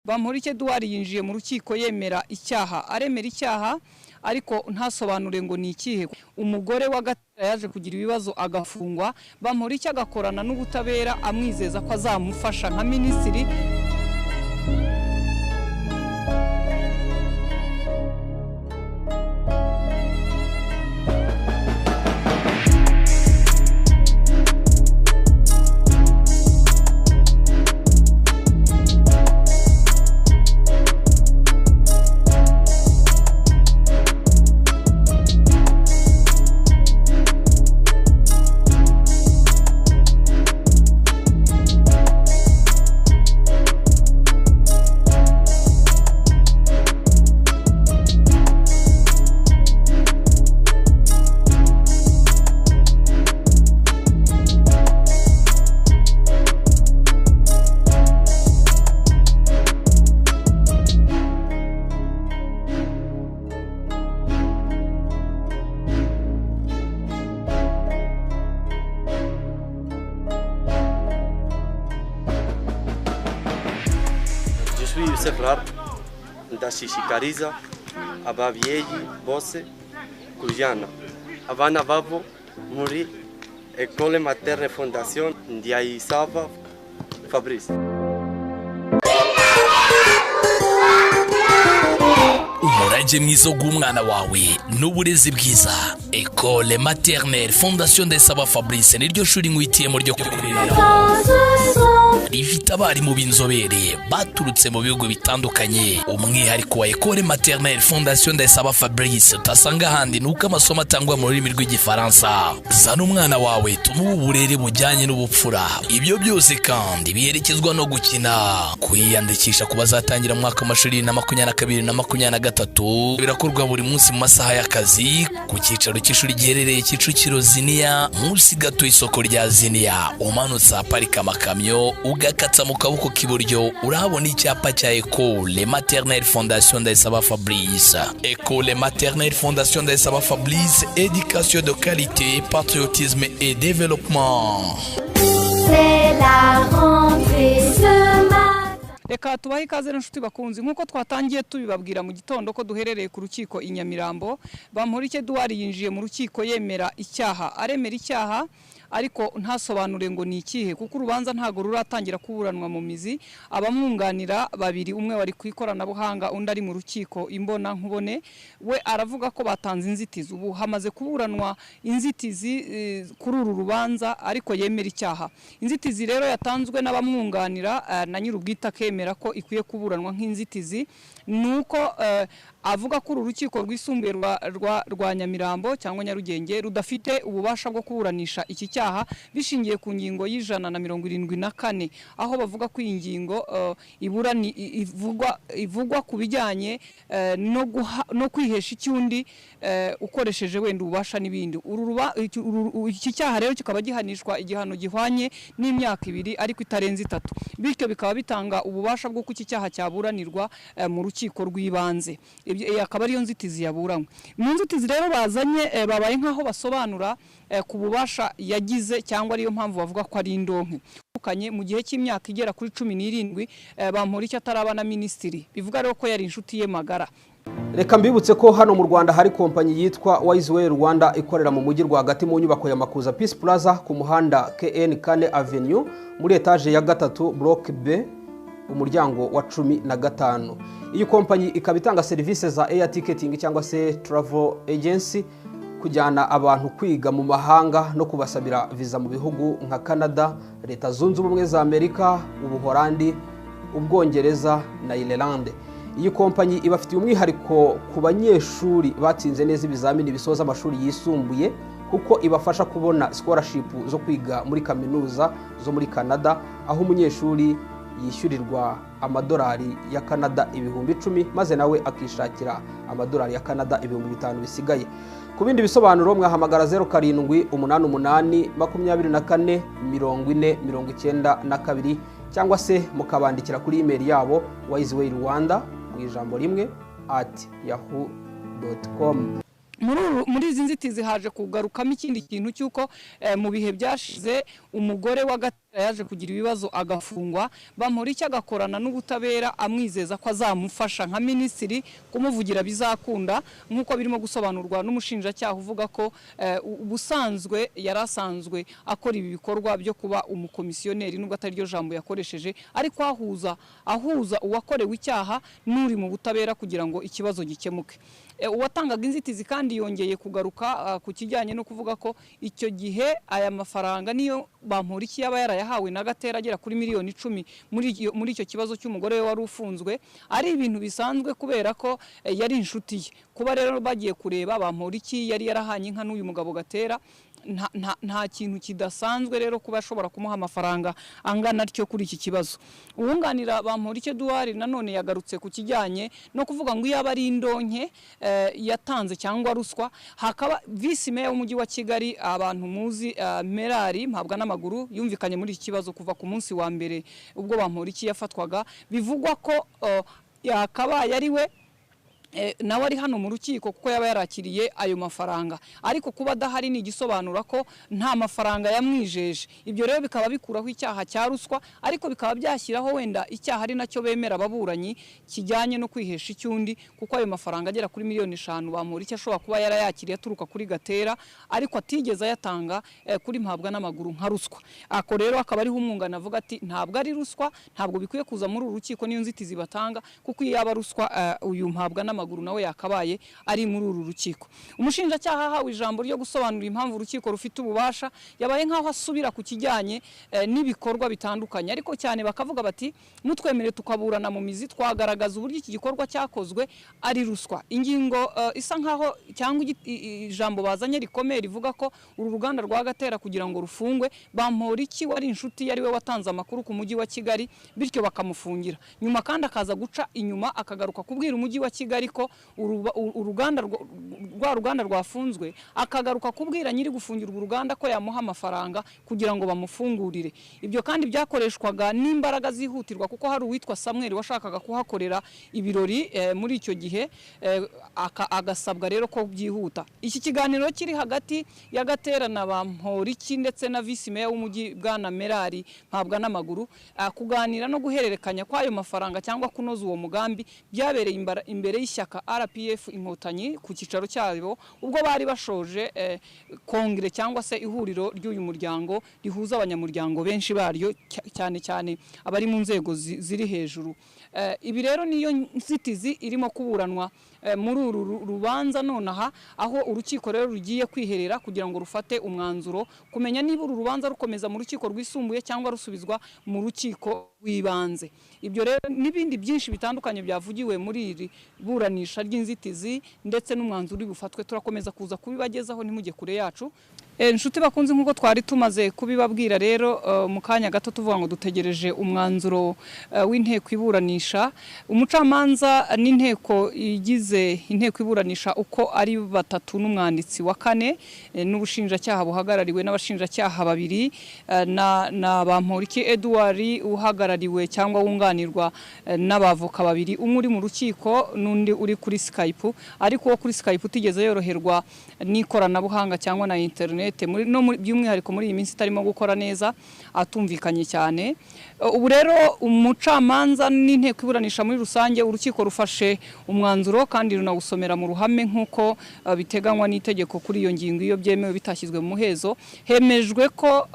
Bamporiki Edouard yinjiye mu rukiko yemera icyaha aremera icyaha ariko ntasobanure ngo ni ikihe. Umugore wa Gatera yaje kugira ibibazo agafungwa, Bamporiki agakorana n'ubutabera amwizeza ko azamufasha nka minisitiri. ndashishikariza ababyeyi bose kujyana abana babo muri École Materne Fondation Ndiyayisaba Fabrice. Umurage mwiza w'umwana wawe n'uburezi bwiza. École Materne Fondation Ndiyayisaba Fabrice niryo shuri ngwitiyemo ryo kurera. Rifite abarimu b'inzobere baturutse mu bihugu bitandukanye. Umwihariko wa École Materne Fondation Ndiyayisaba Fabrice utasanga ahandi nuko amasomo atangwa mu rurimi rw'igifaransa. Zana umwana wawe tumuhe uburere bujyanye n'ubupfura. Ibyo byose kandi biherekezwa no gukina. Kwiyandikisha ku bazatangira mu mwaka w'amashuri 2022 na 2023 birakorwa buri munsi mu masaha y'akazi ku cyicaro cy'ishuri giherereye Kicukiro Ziniya munsi gato isoko rya Ziniya. Umanutse aparika amakamyo ugakatsa mu kaboko k'iburyo urahabona icyapa cya École Materne Fondation Ndiyayisaba Fabrice. École Materne Fondation Ndiyayisaba Fabrice, éducation de qualité, patriotisme et développement. C'est la rentrée ce matin. Reka tubahe ikaze n'inshuti bakunzi nkuko twatangiye tubibabwira mu gitondo ko duherereye ku rukiko i Nyamirambo. Bamporiki Edouard yinjiye mu rukiko yemera icyaha aremera icyaha ariko ntasobanure ngo ni ikihe kuko urubanza ntago ruratangira kuburanwa mu mizi. Abamwunganira babiri, umwe wari ku ikoranabuhanga undi ari mu rukiko imbona nkubone, we aravuga ko batanze inzitizi. Ubu hamaze kuburanwa inzitizi kuri uru rubanza ariko yemera icyaha. Inzitizi rero yatanzwe n'abamwunganira na nyir'ubwita kemera ko ikwiye kuburanwa nk'inzitizi nuko avuga ko uru rukiko rwisumbuye rwa Nyamirambo cyangwa Nyarugenge rudafite ububasha bwo kuburanisha iki cyaha bishingiye ku ngingo y'174 aho bavuga ko iyi ngingo ivugwa ku bijyanye no kwihesha icyundi ukoresheje wenda ububasha n'ibindi. Iki cyaha rero kikaba gihanishwa igihano gihwanye n'imyaka 2 ariko itarenze 3. Bityo bikaba bitanga ububasha bwo kuki cyaha cyaburanirwa mu rukiko rw'ibanze. Ibyo akaba ariyo nzitizi yaburanywe. Mu nzitizi rero bazanye babaye nkaho basobanura ku bubasha yagize cyangwa ariyo mpamvu bavuga ko ari indonke. Kanye mu gihe cy'imyaka igera kuri 17 Bamporiki ataraba na minisitiri. Bivuga rero ko yari inshuti ye magara. Reka mbibutse ko hano mu Rwanda hari kompanyi yitwa Wiseway Rwanda ikorera mu mujyi rwagati mu nyubako ya Makuza Peace Plaza ku muhanda KN Kane Avenue muri etage ya 3 block B umuryango wa 15. Iyi kompanyi ikaba itanga services za air ticketing cyangwa se travel agency, kujyana abantu kwiga mu mahanga no kubasabira visa mu bihugu nka Canada, Leta Zunze Ubumwe za Amerika, Ubuholandi, Ubwongereza na Ireland. Iyi kompanyi ibafitiye umwihariko ku banyeshuri batsinze neza ibizamini bisoza amashuri yisumbuye kuko ibafasha kubona scholarship zo kwiga muri kaminuza zo muri Canada, aho umunyeshuri yishyurirwa amadolari ya Canada 10,000 maze nawe akishakira amadolari ya Canada 5,000 bisigaye. Ku bindi bisobanuro mwahamagara 0784444092 cyangwa se mukabandikira kuri email yabo wisewayrwanda mu ijambo rimwe @yahoo.com. Muri izi nzitizi haje kugarukamo ikindi kintu cyuko mu bihe byashize umugore wa Gatera yaje kugira ibibazo agafungwa Bamporiki agakorana n'ubutabera amwizeza ko azamufasha nka minisitiri kumuvugira bizakunda nk'uko birimo gusobanurwa n'umushinjacyaha uvuga ko ubusanzwe yarasanzwe akora ibi bikorwa byo kuba umukomisiyoneri nubwo atari ryo jambo yakoresheje ariko ahuza uwakorewe icyaha n'uri mu butabera kugira ngo ikibazo gikemuke uwatangaga inzitizi kandi yongeye kugaruka ku kijyanye no kuvuga ko icyo gihe aya mafaranga niyo Bamporiki yaba yarayahawe na Gatera agera kuri miliyoni 10 muri icyo kibazo cy'umugore we wari ufunzwe ari ibintu bisanzwe kubera ko yari inshuti ye kuba rero bagiye kureba Bamporiki yari yarahanye inka n'uyu mugabo Gatera nta kintu kidasanzwe rero kuba ashobora kumuha amafaranga angana atyo kuri iki kibazo uwunganira Bamporiki Edouard nanone yagarutse ku kijyanye no kuvuga ngo yaba ari indonke yatanze cyangwa ruswa hakaba vice mayor w'umujyi wa Kigali abantu muzi Merari mpabwa n'amaguru yumvikanye muri iki kibazo kuva ku munsi wa mbere ubwo Bamporiki yafatwaga bivugwa ko yakabaye ari we nawe ari hano mu rukiko kuko yaba yarakiriye ayo mafaranga ariko kuba adahari ni igisobanura ko nta mafaranga yamwijeje ibyo rero bikaba bikuraho icyaha cya ruswa ariko bikaba byashyiraho wenda icyaha ari nacyo bemera ababuranyi kijyanye no kwihesha icyundi kuko ayo mafaranga agera kuri miliyoni 5 Bamporiki ashobora kuba yarayakiriye aturuka kuri Gatera ariko atigeze ayatanga kuri mpabwa n'amaguru nka ruswa ako rero akaba ari umwungana avuga ati ntabwo ari ruswa ntabwo bikwiye kuza muri uru rukiko niyo nzitizi batanga kuko iyo yaba ruswa uyu mpabwa n'amaguru nawe yakabaye ari muri uru rukiko umushinjacyaha ahawe ijambo ryo gusobanura impamvu urukiko rufite ububasha yabaye nkaho asubira ku kijyanye n'ibikorwa bitandukanye ariko cyane bakavuga bati mutwemere tukaburana mu mizi twagaragaza uburyo iki gikorwa cyakozwe ari ruswa ingingo isa nkaho cyangwa ijambo bazanye rikomeye rivuga ko uru ruganda rwa Gatera kugira ngo rufungwe Bamporiki wari inshuti yari we watanze amakuru ku mujyi wa Kigali bityo bakamufungira nyuma kandi akaza guca inyuma akagaruka kubwira umujyi wa Kigali ko uruganda rwafunzwe akagaruka kubwira nyiri gufungirwa uruganda ko yamuha amafaranga kugira ngo bamufungurire ibyo kandi byakoreshwaga n'imbaraga zihutirwa kuko hari uwitwa Samuel washakaga kuhakorera ibirori muri icyo gihe agasabwa rero ko byihuta iki kiganiro kiri hagati ya Gatera na Bamporiki ndetse na vice mayor w'umujyi bwana Merari mpabwa n'amaguru kuganira no guhererekanya kwayo mafaranga cyangwa kunoza uwo mugambi byabereye imbere y'ishyaka RPF inkotanyi ku kicaro cyabo ubwo bari bashoje kongere cyangwa se ihuriro ry'uyu muryango rihuza abanyamuryango benshi baryo cyane cyane abari mu nzego ziri hejuru ibi rero niyo nzitizi irimo kuburanwa muri uru rubanza nonaha aho urukiko rero rugiye kwiherera kugira ngo rufate umwanzuro kumenya niba uru rubanza rukomeza mu rukiko rwisumbuye cyangwa rusubizwa mu rukiko rw'ibanze ibyo rero n'ibindi byinshi bitandukanye byavugiwe muri iri buranisha ry'inzitizi ndetse n'umwanzuro bufatwe turakomeza kuza kubibagezaho nimujye kure yacu inshuti bakunze nkuko twari tumaze kubibabwira rero mu kanya gato tuvuga ngo dutegereje umwanzuro w'inteko iburanisha umucamanza n'inteko igize inteko iburanisha uko ari batatu n'umwanditsi wa 4 n'ubushinjacyaha buhagarariwe n'abashinjacyaha babiri na Bamporiki Edouard uhagarariwe cyangwa wunganirwa n'abavoka babiri umwe uri mu rukiko n'undi uri kuri Skype ariko wo kuri Skype utigeze yoroherwa n'ikoranabuhanga cyangwa na internet by'umwihariko muri iyi minsi itarimo gukora neza atumvikanye cyane ubu rero umucamanza n'inteko iburanisha muri rusange urukiko rufashe umwanzuro kandi runawusomera mu ruhame nk'uko biteganywa n'itegeko kuri iyo ngingo iyo byemewe bitashyizwe mu muhezo hemejwe ko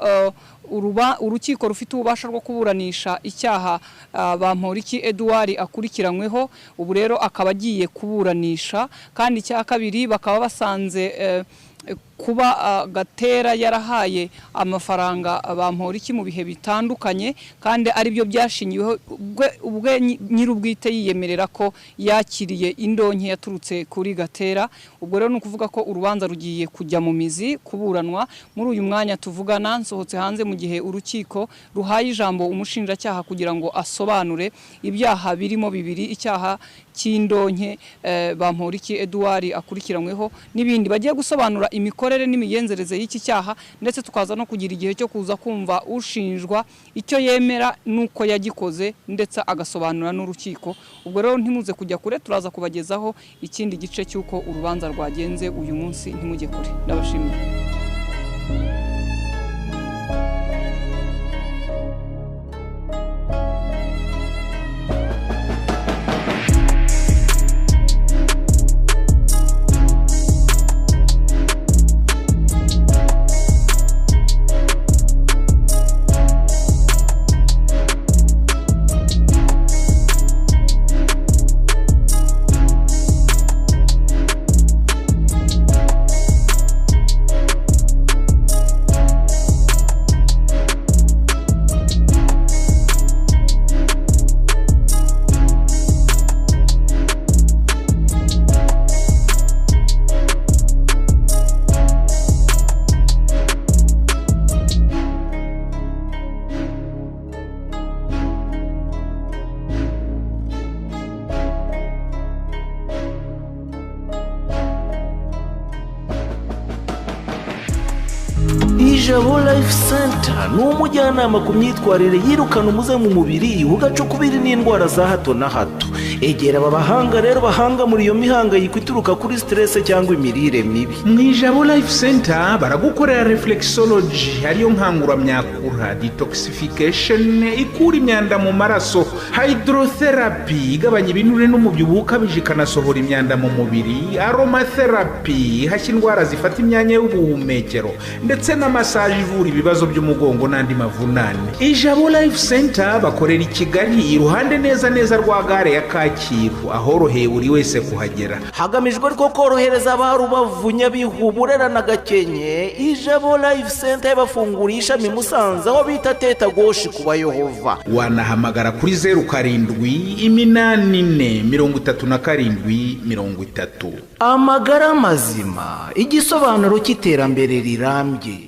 urukiko rufite ububasha bwo kuburanisha icyaha Bamporiki Edouard akurikiranyweho ubu rero akaba agiye kuburanisha kandi cya kabiri bakaba basanze kuba Gatera yarahaye amafaranga Bamporiki mu bihe bitandukanye kandi ari byo byashingiweho ubwe nyirubwite yiyemerera ko yakiriye indonke yaturutse kuri Gatera ubwo rero nukuvuga ko urubanza rugiye kujya mu mizi kuburanwa muri uyu mwanya tuvugana nsohotse hanze mu gihe urukiko ruhaye ijambo umushinjacyaha kugira ngo asobanure ibyaha birimo bibiri icyaha cy'indonke Bamporiki Edouard akurikiranyweho n'ibindi bagiye gusobanura imikorere n'imigenzereze y'iki cyaha ndetse tukaza no kugira igihe cyo kuza kumva ushinjwa icyo yemera nuko yagikoze ndetse agasobanura n'urukiko ubwo rero ntimuze kujya kure turaza kubagezaho ikindi gice cy'uko urubanza rwagenze uyu munsi ntimujye kure ndabashimiye Ijabo Life Center ni umujyanama ku myitwarire yirukana umuze mu mubiri ugacukubiri n'indwara za hato na hato. Egera aba bahanga rero bahanga muri iyo mihangayiko ituruka kuri stress cyangwa imirire mibi. Mu Ijabo Life Center baragukorera reflexology ariyo nkanguramyakura, detoxification ikura imyanda mu maraso, hydrotherapy igabanya ibinure n'umubyibuho ukabije ikanasohora imyanda mu mubiri, aromatherapy ihashya indwara zifata imyanya y'ubuhumekero, ndetse na massage ivura ibibazo by'umugongo n'andi mavunane. Ijabo Life Center bakorera i Kigali iruhande neza rwa gare ya Kacyiru, ahoroheye buri wese kuhagera. Hagamijwe ko korohereza abarubavu, Nyabihu, Burera na Gakenke, Ijabo Life Center yabafunguriye ishami Musanze aho bita Teta Goshi ku Bayehova. Wanahamagara kuri 0784373030. Amagara mazima, igisobanuro cy'iterambere rirambye.